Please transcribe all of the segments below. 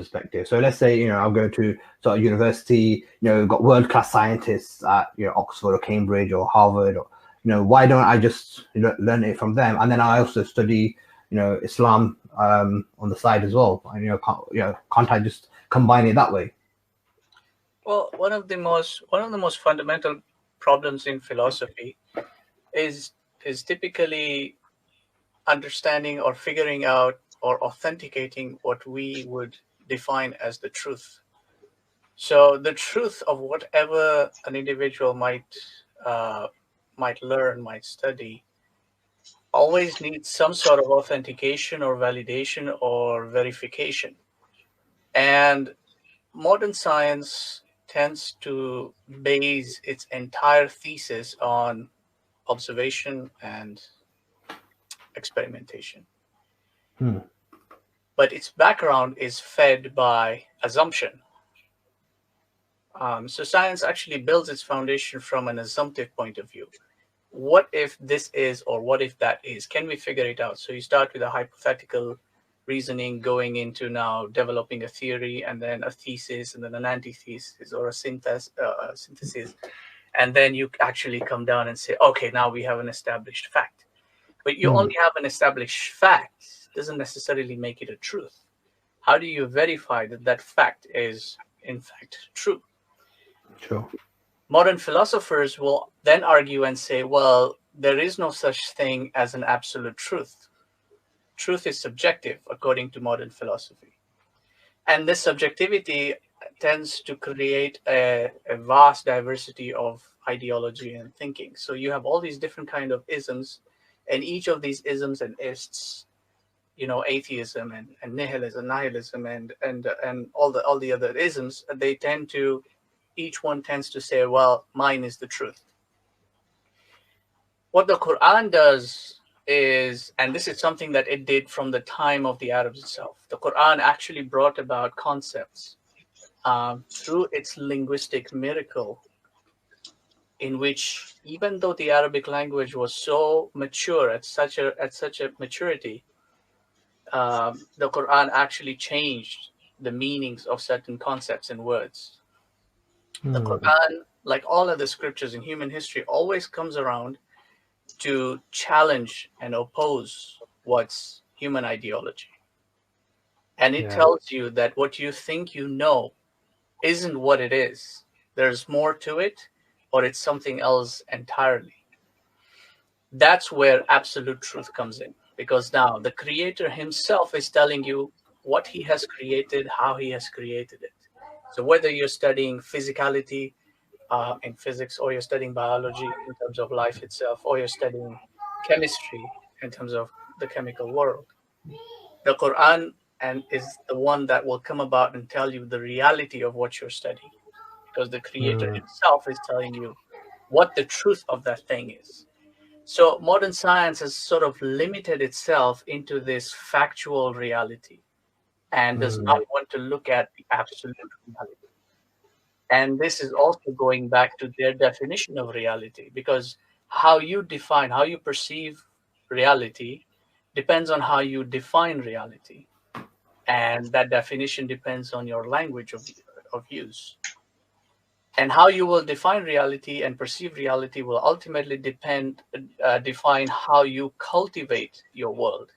perspective. So let's say, I'll go to sort of university, got world-class scientists at, Oxford or Cambridge or Harvard, or, why don't I just learn it from them? And then I also study, Islam on the side as well. And, can't I just combine it that way? Well, one of the most fundamental problems in philosophy is typically understanding or figuring out or authenticating what we would define as the truth. So the truth of whatever an individual might learn, might study, always needs some sort of authentication or validation or verification. And modern science tends to base its entire thesis on observation and experimentation. But its background is fed by assumption. So science actually builds its foundation from an assumptive point of view. What if this is, or what if that is? Can we figure it out? So you start with a hypothetical reasoning, going into now developing a theory, and then a thesis, and then an antithesis or a synthesis. And then you actually come down and say, okay, now we have an established fact. But you only have an established fact doesn't necessarily make it a truth. How do you verify that that fact is in fact true? Sure. Modern philosophers will then argue and say, well, there is no such thing as an absolute truth. Truth is subjective, according to modern philosophy. And this subjectivity tends to create a vast diversity of ideology and thinking. So you have all these different kind of isms, and each of these isms and ists, atheism and nihilism and all the other isms, each one tends to say, well, mine is the truth. What the Quran does is, and this is something that it did from the time of the Arabs itself, the Quran actually brought about concepts through its linguistic miracle, in which, even though the Arabic language was so mature at such a maturity, the Quran actually changed the meanings of certain concepts and words. The Quran, like all other scriptures in human history, always comes around to challenge and oppose what's human ideology. And it tells you that what you think you know isn't what it is. There's more to it, or it's something else entirely. That's where absolute truth comes in, because now the creator himself is telling you what he has created, how he has created it. So whether you're studying physicality in physics, or you're studying biology in terms of life itself, or you're studying chemistry in terms of the chemical world, the Quran is the one that will come about and tell you the reality of what you're studying, because the creator himself is telling you what the truth of that thing is. So modern science has sort of limited itself into this factual reality and does not want to look at the absolute reality. And this is also going back to their definition of reality, because how you perceive reality depends on how you define reality. And that definition depends on your language of use. And how you will define reality and perceive reality will ultimately define how you cultivate your world.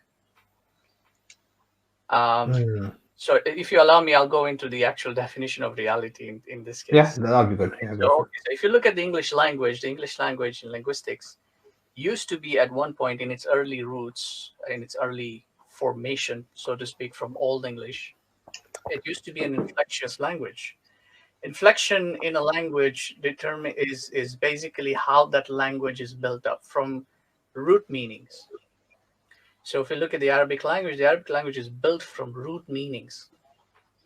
So if you allow me, I'll go into the actual definition of reality in this case. Yeah, that'll be good. Yeah, so if you look at the English language in linguistics used to be, at one point in its early roots, in its early formation, so to speak, from Old English, it used to be an inflectious language. Inflection in a language is basically how that language is built up from root meanings. So if you look at the Arabic language is built from root meanings.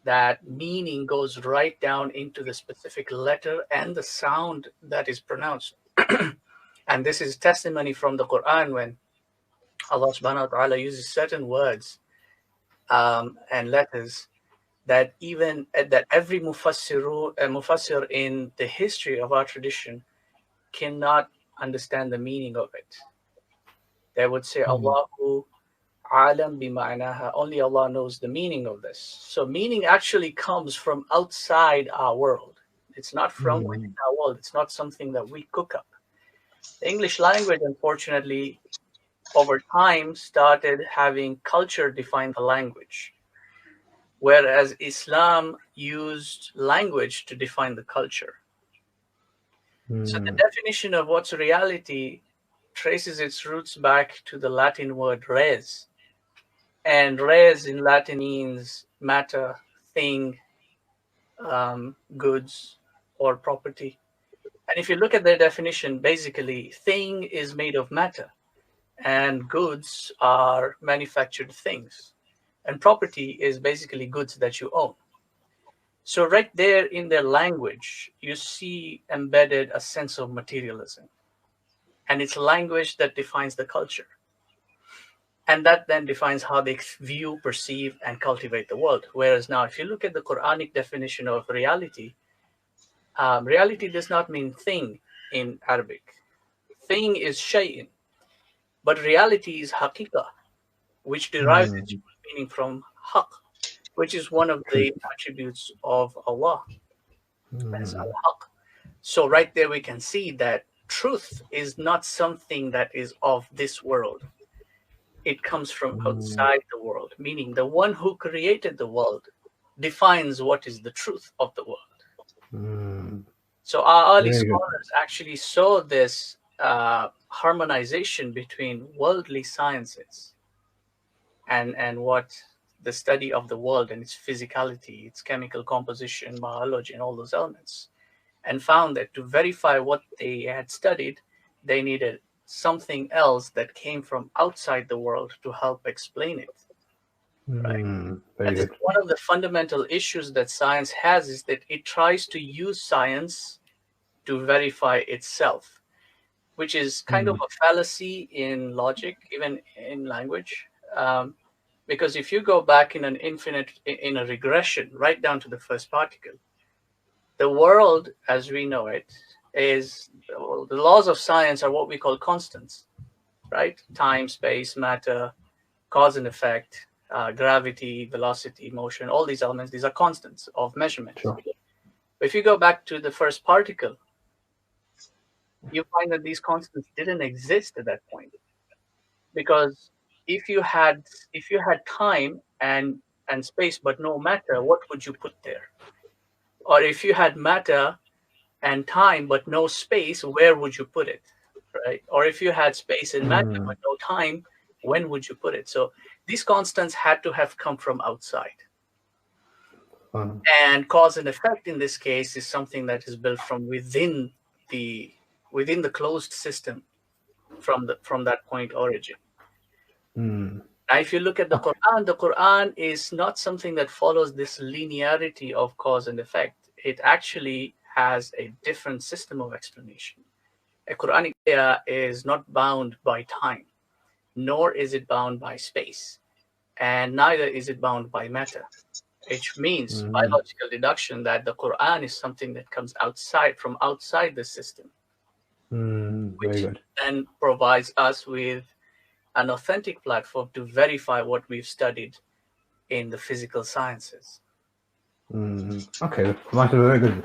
That meaning goes right down into the specific letter and the sound that is pronounced. And this is testimony from the Quran, when Allah subhanahu wa ta'ala uses certain words and letters that every mufassir in the history of our tradition cannot understand the meaning of it. They would say, Allahu Alam bima'naha. Only Allah knows the meaning of this. So meaning actually comes from outside our world. It's not from within our world. It's not something that we cook up. The English language, unfortunately, over time started having culture define the language, whereas Islam used language to define the culture. So the definition of what's reality traces its roots back to the Latin word res. And res in Latin means matter, thing, goods, or property. And if you look at their definition, basically, thing is made of matter, and goods are manufactured things. And property is basically goods that you own. So, right there in their language, you see embedded a sense of materialism. And it's language that defines the culture. And that then defines how they view, perceive, and cultivate the world. Whereas now, if you look at the Quranic definition of reality, reality does not mean thing in Arabic. Thing is shay'in, but reality is haqiqah, which derives its meaning from haq, which is one of the attributes of Allah as al-haq. So right there we can see that truth is not something that is of this world. It comes from outside the world, meaning the one who created the world defines what is the truth of the world. So our early scholars actually saw this harmonization between worldly sciences and what the study of the world and its physicality, its chemical composition, biology, and all those elements, and found that to verify what they had studied, they needed something else that came from outside the world to help explain it. Right. And this is one of the fundamental issues that science has, is that it tries to use science to verify itself, which is kind of a fallacy in logic, even in language. Because if you go back in a regression, right down to the first particle, the world as we know it is, well, the laws of science are what we call constants, right? Time, space, matter, cause and effect, gravity, velocity, motion, all these elements, these are constants of measurement. Sure. But if you go back to the first particle, you find that these constants didn't exist at that point. Because if you had time and space but no matter, what would you put there? Or if you had matter and time but no space, where would you put it? Right? Or if you had space and matter but no time, when would you put it? So these constants had to have come from outside. And cause and effect in this case is something that is built from within the closed system, from that point origin. Now, if you look at the Quran is not something that follows this linearity of cause and effect. It actually has a different system of explanation. A Quranic ayah is not bound by time, nor is it bound by space, and neither is it bound by matter, which means by logical deduction that the Quran is something that comes from outside the system, which then provides us with an authentic platform to verify what we've studied in the physical sciences. Okay, very good.